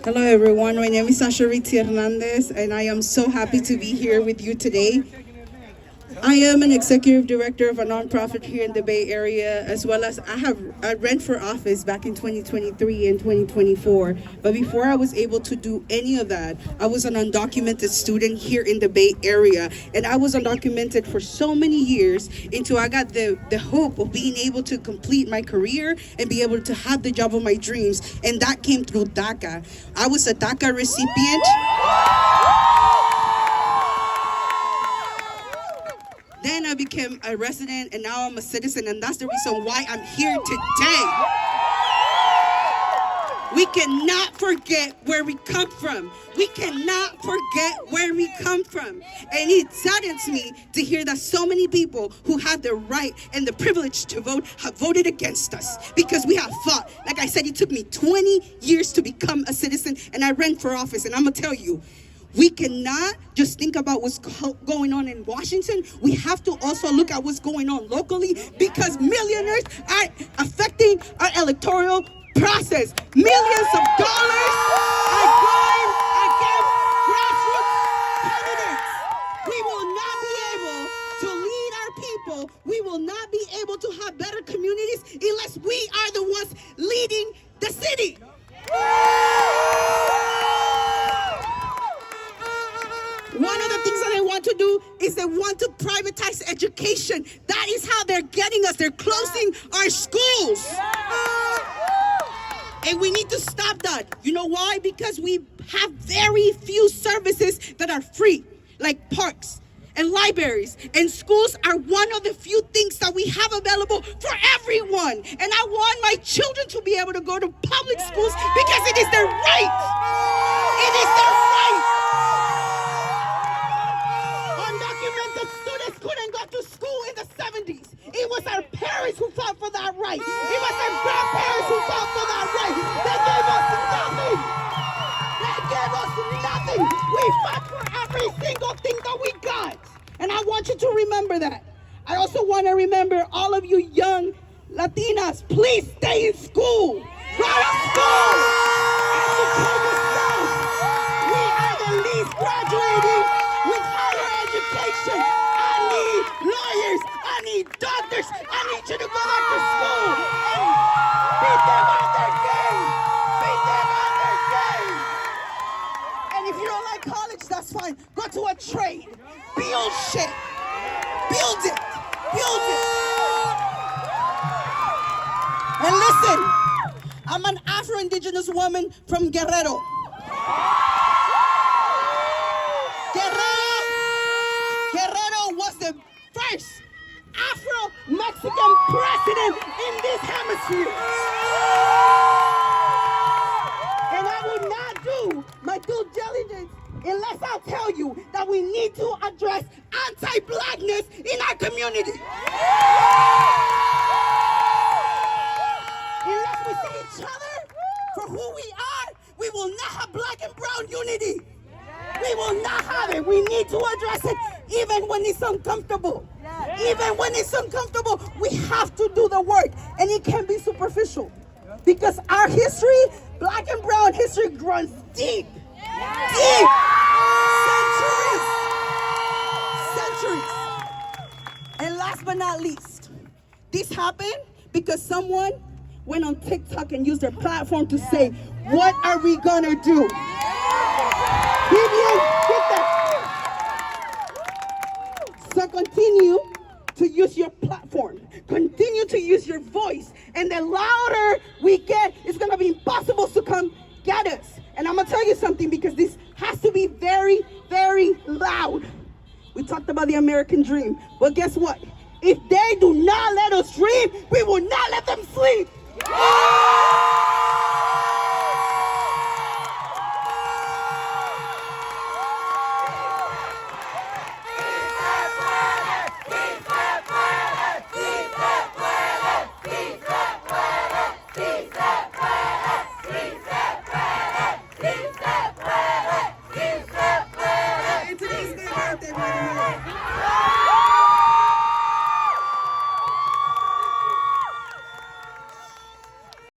Hello, everyone. My name is Sasha Hernández, and I am so happy to be here with you today. I am an executive director of a nonprofit here in the Bay Area, as well as I ran for office back in 2023 and 2024. But before I was able to do any of that, I was an undocumented student here in the Bay Area, and I was undocumented for so many years until I got the hope of being able to complete my career and be able to have the job of my dreams, and that came through DACA. I was a DACA recipient. Then I became a resident, and now I'm a citizen, and that's the reason why I'm here today. We cannot forget where we come from. We cannot forget where we come from. And it saddens me to hear that so many people who have the right and the privilege to vote have voted against us because we have fought. Like I said, it took me 20 years to become a citizen, and I ran for office, and I'm going to tell you, we cannot just think about what's going on in Washington. We have to also look at what's going on locally because millionaires are affecting our electoral process. Millions of dollars are going against grassroots candidates. We will not be able to lead our people. We will not be able to have better communities unless we are the ones leading the city. One of the things that they want to do is they want to privatize education. That is how they're getting us. They're closing our schools. And we need to stop that. You know why? Because we have very few services that are free, like parks and libraries. And schools are one of the few things that we have available for everyone. And I want my children to be able to go to public schools because it is their right. It is their right. Students couldn't go to school in the 70s. It was our parents who fought for that right. It was our grandparents who fought for that right. They gave us nothing. They gave us nothing. We fought for every single thing that we got. And I want you to remember that. I also want to remember all of you young Latinas, please stay in school. Go to school. Educate yourself. We are the least graduating with higher education. I need lawyers. I need doctors. I need you to go back to school and beat them on their game. Beat them on their game. And if you don't like college, that's fine. Go to a trade. Build shit. Build it. Build it. And listen, I'm an Afro-Indigenous woman from Guerrero. Guerrero was the first Afro-Mexican president in this hemisphere. And I would not do my due diligence unless I tell you that we need to address anti-blackness in our community. Unless we see each other for who we are, we will not have black and brown unity. We will not have it. We need to address it even when it's uncomfortable. Even when it's uncomfortable, we have to do the work. And it can be superficial. Because our history, black and brown history, runs deep. Deep. Centuries. And last but not least, this happened because someone went on TikTok and used their platform to say, what are we gonna do? So continue to use your platform. Continue to use your voice. And the louder we get, it's going to be impossible to come get us. And I'm going to tell you something because this has to be very, very loud. We talked about the American dream. But guess what? If they do not let us dream, we will not let them sleep.